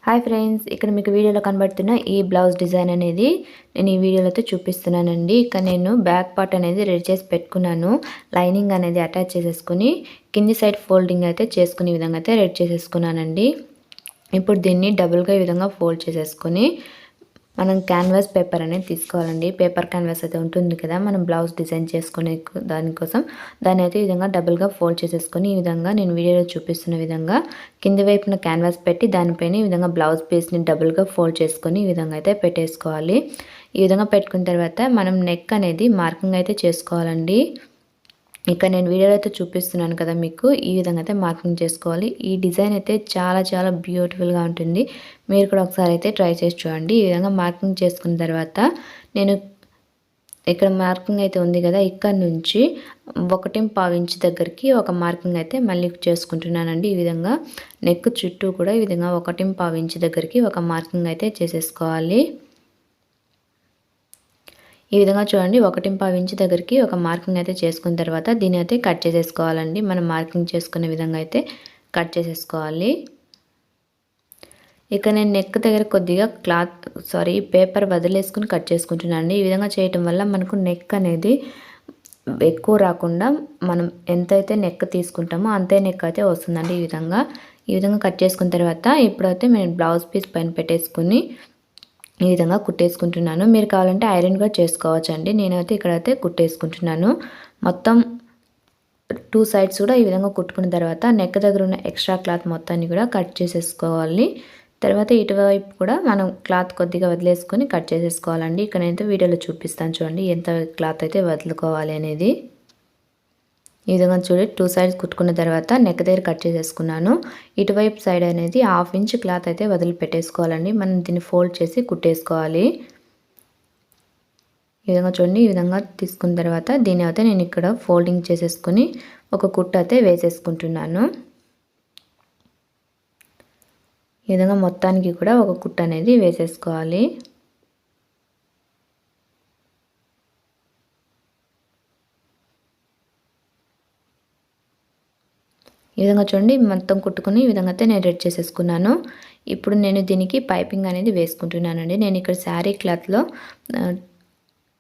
Hi friends, ఇక్కడ మీకు వీడియోలో కనబడుతున్న ఈ బ్లౌజ్ డిజైన్ అనేది నేను ఈ వీడియోలో అయితే చూపిస్తున్నానండి. ఇక్కడ నేను బ్యాక్ పార్ట్ అనేది రెడీ చేసి పెట్టుకున్నాను. లైనింగ్ అనేది అటాచ్ చేసేసుకుని కింది సైడ్ ఫోల్డింగ్ అయితే చేసుకునే విధంగా అయితే రెడీ చేసేసుకున్నానండి. ఇప్పుడు దీన్ని డబుల్గా ఈ విధంగా ఫోల్డ్ చేసేసుకొని మనం క్యాన్వాస్ పేపర్ అనేది తీసుకోవాలండి. పేపర్ క్యాన్వాస్ అయితే ఉంటుంది కదా, మనం బ్లౌజ్ డిజైన్ చేసుకునే దానికోసం దాన్ని అయితే ఈ విధంగా డబుల్గా ఫోల్డ్ చేసేసుకొని ఈ విధంగా నేను వీడియోలో చూపిస్తున్న విధంగా కింది వైపున క్యాన్వాస్ పెట్టి దానిపైన ఈ విధంగా బ్లౌజ్ పీస్ని డబుల్గా ఫోల్డ్ చేసుకొని ఈ విధంగా అయితే పెట్టేసుకోవాలి. ఈ విధంగా పెట్టుకున్న తర్వాత మనం నెక్ అనేది మార్కింగ్ అయితే చేసుకోవాలండి. ఇక్కడ నేను వీడియోలో అయితే చూపిస్తున్నాను కదా మీకు, ఈ విధంగా అయితే మార్కింగ్ చేసుకోవాలి. ఈ డిజైన్ అయితే చాలా బ్యూటిఫుల్గా ఉంటుంది. మీరు కూడా ఒకసారి అయితే ట్రై చేసి చూడండి. ఈ విధంగా మార్కింగ్ చేసుకున్న తర్వాత నేను ఇక్కడ మార్కింగ్ అయితే ఉంది కదా, ఇక్కడ నుంచి 1.5 ఇంచ్ దగ్గరికి ఒక మార్కింగ్ అయితే మళ్ళీ చేసుకుంటున్నానండి. ఈ విధంగా నెక్ చుట్టూ కూడా ఈ విధంగా 1.5 ఇంచ్ దగ్గరికి ఒక మార్కింగ్ అయితే చేసేసుకోవాలి. ఈ విధంగా చూడండి, 1.5 ఇంచ్ దగ్గరికి ఒక మార్కింగ్ అయితే చేసుకున్న తర్వాత దీన్ని అయితే కట్ చేసేసుకోవాలండి. మనం మార్కింగ్ చేసుకునే విధంగా అయితే కట్ చేసేసుకోవాలి. ఇక నేను నెక్ దగ్గర కొద్దిగా పేపర్ వదిలేసుకుని కట్ చేసుకుంటున్నాను. ఈ విధంగా చేయటం వల్ల మనకు నెక్ అనేది ఎక్కువ రాకుండా మనం ఎంతైతే నెక్ తీసుకుంటామో అంతే నెక్ అయితే వస్తుందండి. ఈ విధంగా కట్ చేసుకున్న తర్వాత ఇప్పుడైతే నేను బ్లౌజ్ పీస్ పైన పెట్టేసుకుని ఈ విధంగా కుట్టేసుకుంటున్నాను. మీరు కావాలంటే ఐరన్ కూడా చేసుకోవచ్చు అండి. నేనైతే ఇక్కడైతే కుట్టేసుకుంటున్నాను. మొత్తం 2 సైడ్స్ కూడా ఈ విధంగా కుట్టుకున్న తర్వాత నెక్ దగ్గర ఉన్న ఎక్స్ట్రా క్లాత్ మొత్తాన్ని కూడా కట్ చేసేసుకోవాలి. తర్వాత ఇటువైపు కూడా మనం క్లాత్ కొద్దిగా వదిలేసుకొని కట్ చేసేసుకోవాలండి. ఇక్కడ నేనైతే వీడియోలో చూపిస్తాను చూడండి ఎంత క్లాత్ అయితే వదులుకోవాలి అనేది. ఈ విధంగా చూడండి, 2 సైడ్స్ కుట్టుకున్న తర్వాత నెక్ దగ్గర కట్ చేసేసుకున్నాను. ఇటువైపు సైడ్ అనేది 1/2 ఇంచ్ క్లాత్ అయితే వదిలిపెట్టేసుకోవాలండి. మనం దీన్ని ఫోల్డ్ చేసి కుట్టేసుకోవాలి. ఈ విధంగా చూడండి, ఈ విధంగా తీసుకున్న తర్వాత దీని అయితే నేను ఇక్కడ ఫోల్డింగ్ చేసేసుకుని ఒక కుట్టు అయితే వేసేసుకుంటున్నాను. ఈ విధంగా మొత్తానికి కూడా ఒక కుట్టు అనేది వేసేసుకోవాలి. ఈ విధంగా చూడండి, మొత్తం కుట్టుకుని ఈ విధంగా అయితే నేను రెడీ చేసేసుకున్నాను. ఇప్పుడు నేను దీనికి పైపింగ్ అనేది వేసుకుంటున్నానండి. నేను ఇక్కడ శారీ క్లాత్లో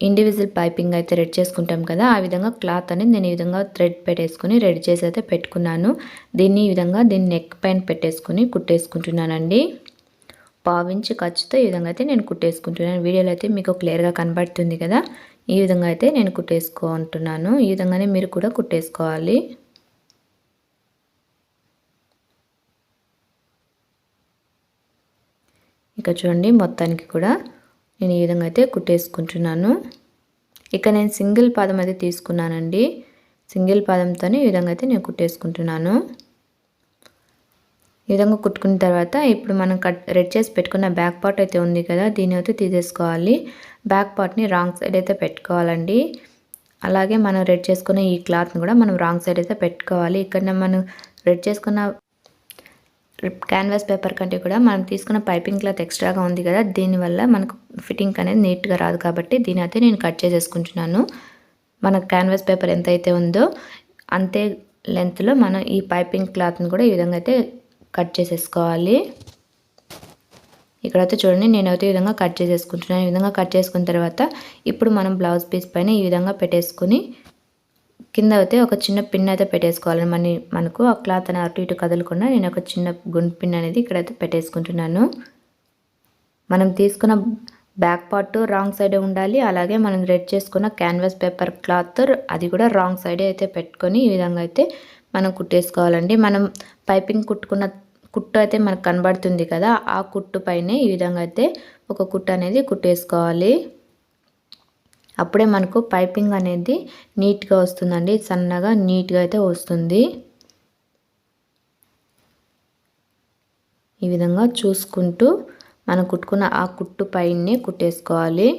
ఇండివిజువల్ పైపింగ్ అయితే రెడీ చేసుకుంటాం కదా, ఆ విధంగా క్లాత్ అనేది నేను ఈ విధంగా థ్రెడ్ పెట్టేసుకుని రెడీ చేసి అయితే పెట్టుకున్నాను. దీన్ని ఈ విధంగా దీన్ని నెక్ పైన పెట్టేసుకుని కుట్టేసుకుంటున్నానండి. 1/2 ఇంచ్ ఖర్చుతో ఈ విధంగా అయితే నేను కుట్టేసుకుంటున్నాను. వీడియోలో అయితే మీకు క్లియర్గా కనబడుతుంది కదా, ఈ విధంగా అయితే నేను కుట్టేసుకుంటున్నాను. ఈ విధంగానే మీరు కూడా కుట్టేసుకోవాలి. ఇక చూడండి, మొత్తానికి కూడా నేను ఈ విధంగా అయితే కుట్టేసుకుంటున్నాను. ఇక నేను సింగిల్ పాదం అయితే తీసుకున్నానండి. సింగిల్ పాదంతోనే ఈ విధంగా అయితే నేను కుట్టేసుకుంటున్నాను. ఈ విధంగా కుట్టుకున్న తర్వాత ఇప్పుడు మనం రెడీ చేసి పెట్టుకున్న బ్యాక్ పార్ట్ అయితే ఉంది కదా, దీన్ని అయితే తీసేసుకోవాలి. బ్యాక్ పార్ట్ని రాంగ్ సైడ్ అయితే పెట్టుకోవాలండి. అలాగే మనం రెడీ చేసుకున్న ఈ క్లాత్ని కూడా మనం రాంగ్ సైడ్ అయితే పెట్టుకోవాలి. ఇక్కడ మనం రెడీ చేసుకున్న క్యాన్వాస్ పేపర్ కంటే కూడా మనం తీసుకున్న పైపింగ్ క్లాత్ ఎక్స్ట్రాగా ఉంది కదా, దీనివల్ల మనకు ఫిట్టింగ్ అనేది నీట్గా రాదు. కాబట్టి దీని అయితే నేను కట్ చేసేసుకుంటున్నాను. మన క్యాన్వాస్ పేపర్ ఎంత అయితే ఉందో అంతే లెంత్లో మనం ఈ పైపింగ్ క్లాత్ని కూడా ఈ విధంగా అయితే కట్ చేసేసుకోవాలి. ఇక్కడైతే చూడండి, నేనైతే ఈ విధంగా కట్ చేసేసుకుంటున్నాను. ఈ విధంగా కట్ చేసుకున్న తర్వాత ఇప్పుడు మనం బ్లౌజ్ పీస్ పైన ఈ విధంగా పెట్టేసుకుని కింద అయితే ఒక చిన్న పిన్ అయితే పెట్టేసుకోవాలి. మనకు ఆ క్లాత్ అని అటు ఇటు కదలకుండా నేను ఒక చిన్న గుండు పిన్ అనేది ఇక్కడైతే పెట్టేసుకుంటున్నాను. మనం తీసుకున్న బ్యాక్ పార్ట్ రాంగ్ సైడే ఉండాలి. అలాగే మనం రెడీ చేసుకున్న క్యాన్వాస్ పేపర్ క్లాత్ అది కూడా రాంగ్ సైడే అయితే పెట్టుకొని ఈ విధంగా అయితే మనం కుట్టేసుకోవాలండి. మనం పైపింగ్ కుట్టుకున్న కుట్టు అయితే మనకు కనబడుతుంది కదా, ఆ కుట్టు పైనే ఈ విధంగా అయితే ఒక కుట్టు అనేది కుట్టేసుకోవాలి. అప్పుడే మనకు పైపింగ్ అనేది నీట్గా వస్తుందండి. సన్నగా నీట్గా అయితే వస్తుంది. ఈ విధంగా చూసుకుంటూ మనం కుట్టుకున్న ఆ కుట్టు పైనే కుట్టేసుకోవాలి.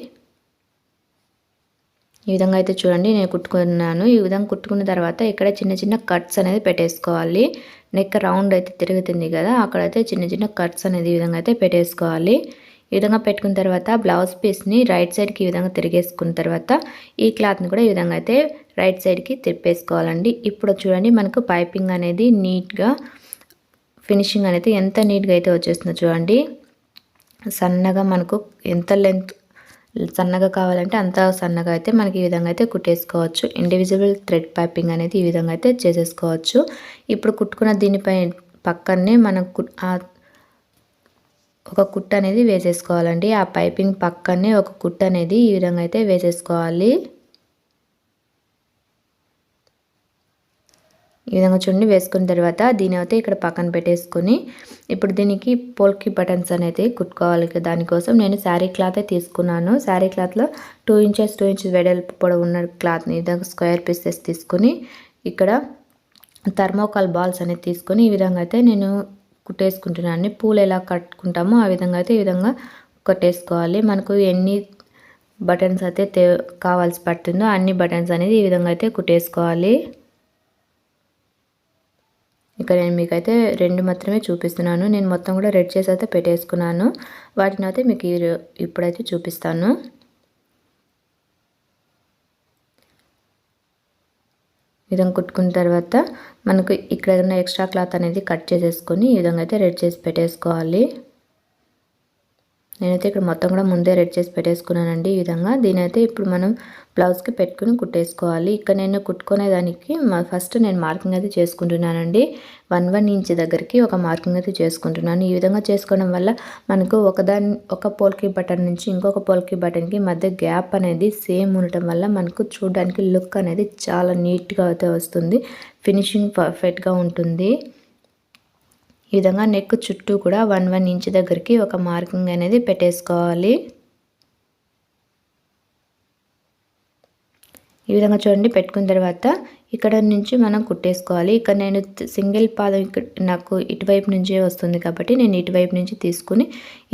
ఈ విధంగా అయితే చూడండి, నేను కుట్టుకున్నాను. ఈ విధంగా కుట్టుకున్న తర్వాత ఇక్కడ చిన్న చిన్న కట్స్ అనేది పెట్టేసుకోవాలి. నెక్ రౌండ్ అయితే తిరుగుతుంది కదా, అక్కడైతే చిన్న చిన్న కట్స్ అనేది ఈ విధంగా అయితే పెట్టేసుకోవాలి. ఈ విధంగా పెట్టుకున్న తర్వాత బ్లౌజ్ పీస్ని రైట్ సైడ్కి ఈ విధంగా తిరిగేసుకున్న తర్వాత ఈ క్లాత్ని కూడా ఈ విధంగా అయితే రైట్ సైడ్కి తిప్పేసుకోవాలండి. ఇప్పుడు చూడండి, మనకు పైపింగ్ అనేది నీట్గా ఫినిషింగ్ అనేది ఎంత నీట్గా అయితే వచ్చేస్తుందో చూడండి. సన్నగా మనకు ఎంత లెంత్ సన్నగా కావాలంటే అంత సన్నగా అయితే మనకి ఈ విధంగా అయితే కుట్టేసుకోవచ్చు. ఇండివిజువల్ థ్రెడ్ పైపింగ్ అనేది ఈ విధంగా అయితే చేసేసుకోవచ్చు. ఇప్పుడు కుట్టుకున్న దీనిపై పక్కనే మనం ఒక కుట్టు అనేది వేసేసుకోవాలండి. ఆ పైపింగ్ పక్కనే ఒక కుట్టు అనేది ఈ విధంగా అయితే వేసేసుకోవాలి. ఈ విధంగా చూడండి వేసుకున్న తర్వాత దీని అయితే ఇక్కడ పక్కన పెట్టేసుకొని ఇప్పుడు దీనికి పోల్కి బటన్స్ అనేది కుట్టుకోవాలి. దానికోసం నేను శారీ క్లాత్ తీసుకున్నాను. శారీ క్లాత్లో 2 ఇంచెస్ వెడల్పు పొడవు ఉన్న క్లాత్ని ఇదంగా స్క్వేర్ పీసెస్ తీసుకొని ఇక్కడ థర్మోకాల్ బాల్స్ అనేది తీసుకొని ఈ విధంగా అయితే నేను కుట్టేసుకుంటున్నాను. పూలు ఎలా కట్టుకుంటామో ఆ విధంగా అయితే ఈ విధంగా కట్టేసుకోవాలి. మనకు ఎన్ని బటన్స్ అయితే కావాల్సి పడుతుందో అన్ని బటన్స్ అనేది ఈ విధంగా అయితే కుట్టేసుకోవాలి. ఇక్కడ నేను మీకైతే 2 మాత్రమే చూపిస్తున్నాను. నేను మొత్తం కూడా రెడ్ చేసి అయితే పెట్టేసుకున్నాను. వాటిని అయితే మీకు ఇప్పుడైతే చూపిస్తాను. విధంగా కుట్టుకున్న తర్వాత మనకు ఇక్కడ ఉన్న ఎక్స్ట్రా క్లాత్ అనేది కట్ చేసేసుకొని ఈ విధంగా అయితే రెడ్ చేసి పెట్టేసుకోవాలి. నేనైతే ఇక్కడ మొత్తం కూడా ముందే రెడీ చేసి పెట్టేసుకున్నానండి. ఈ విధంగా దీనైతే ఇప్పుడు మనం బ్లౌజ్కి పెట్టుకుని కుట్టేసుకోవాలి. ఇక్కడ నేను కుట్టుకునేదానికి ఫస్ట్ నేను మార్కింగ్ అయితే చేసుకుంటున్నానండి. 1 ఇంచ్ దగ్గరికి ఒక మార్కింగ్ అయితే చేసుకుంటున్నాను. ఈ విధంగా చేసుకోవడం వల్ల మనకు ఒక పోల్కి బటన్ నుంచి ఇంకొక పోల్కి బటన్కి మధ్య గ్యాప్ అనేది సేమ్ ఉండటం వల్ల మనకు చూడడానికి లుక్ అనేది చాలా నీట్గా అయితే వస్తుంది. ఫినిషింగ్ పర్ఫెక్ట్గా ఉంటుంది. ఈ విధంగా నెక్ చుట్టూ కూడా 1 ఇంచ్ దగ్గరికి ఒక మార్కింగ్ అనేది పెట్టేసుకోవాలి. ఈ విధంగా చూడండి పెట్టుకున్న తర్వాత ఇక్కడ నుంచి మనం కుట్టేసుకోవాలి. ఇక్కడ నేను సింగిల్ పాదం నాకు ఇటువైపు నుంచే వస్తుంది కాబట్టి నేను ఇటువైపు నుంచి తీసుకుని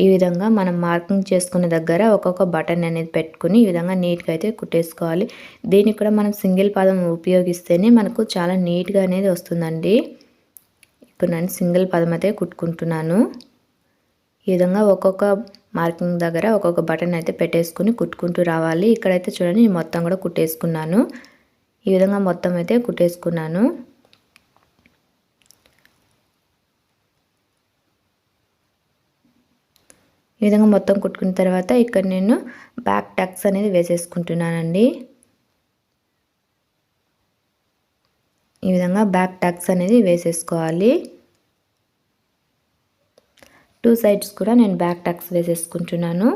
ఈ విధంగా మనం మార్కింగ్ చేసుకున్న దగ్గర ఒక్కొక్క బటన్ అనేది పెట్టుకుని ఈ విధంగా నీట్గా అయితే కుట్టేసుకోవాలి. దీనికి కూడా మనం సింగిల్ పాదం ఉపయోగిస్తేనే మనకు చాలా నీట్గా అనేది వస్తుందండి. ఇక్కడ నేను సింగిల్ పదం అయితే కుట్టుకుంటున్నాను. ఈ విధంగా ఒక్కొక్క మార్కింగ్ దగ్గర ఒక్కొక్క బటన్ అయితే పెట్టేసుకుని కుట్టుకుంటూ రావాలి. ఇక్కడైతే చూడండి నేను మొత్తం కూడా కుట్టేసుకున్నాను. ఈ విధంగా మొత్తం అయితే కుట్టేసుకున్నాను. ఈ విధంగా మొత్తం కుట్టుకున్న తర్వాత ఇక్కడ నేను బ్యాక్ టక్స్ అనేది వేసేసుకుంటున్నానండి. ఈ విధంగా బ్యాక్ టక్స్ అనేది వేసేసుకోవాలి. 2 సైడ్స్ కూడా నేను బ్యాక్ టక్స్ వేసేసుకుంటున్నాను.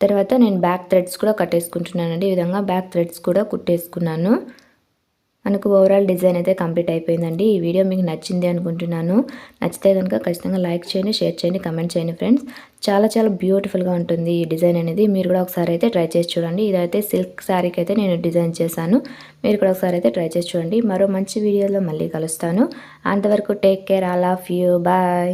తర్వాత నేను బ్యాక్ థ్రెడ్స్ కూడా కట్టేసుకుంటున్నానండి. ఈ విధంగా బ్యాక్ థ్రెడ్స్ కూడా కుట్టేసుకున్నాను. మనకు ఓవరాల్ డిజైన్ అయితే కంప్లీట్ అయిపోయిందండి. ఈ వీడియో మీకు నచ్చింది అనుకుంటున్నాను. నచ్చితే కనుక ఖచ్చితంగా లైక్ చేయండి, షేర్ చేయండి, కమెంట్ చేయండి ఫ్రెండ్స్. చాలా బ్యూటిఫుల్గా ఉంటుంది ఈ డిజైన్ అనేది. మీరు కూడా ఒకసారి అయితే ట్రై చేసి చూడండి. ఇదైతే సిల్క్ శారీకి అయితే నేను డిజైన్ చేశాను. మీరు కూడా ఒకసారి అయితే ట్రై చేసి చూడండి. మరో మంచి వీడియోలో మళ్ళీ కలుస్తాను. అంతవరకు take care, all of you, bye.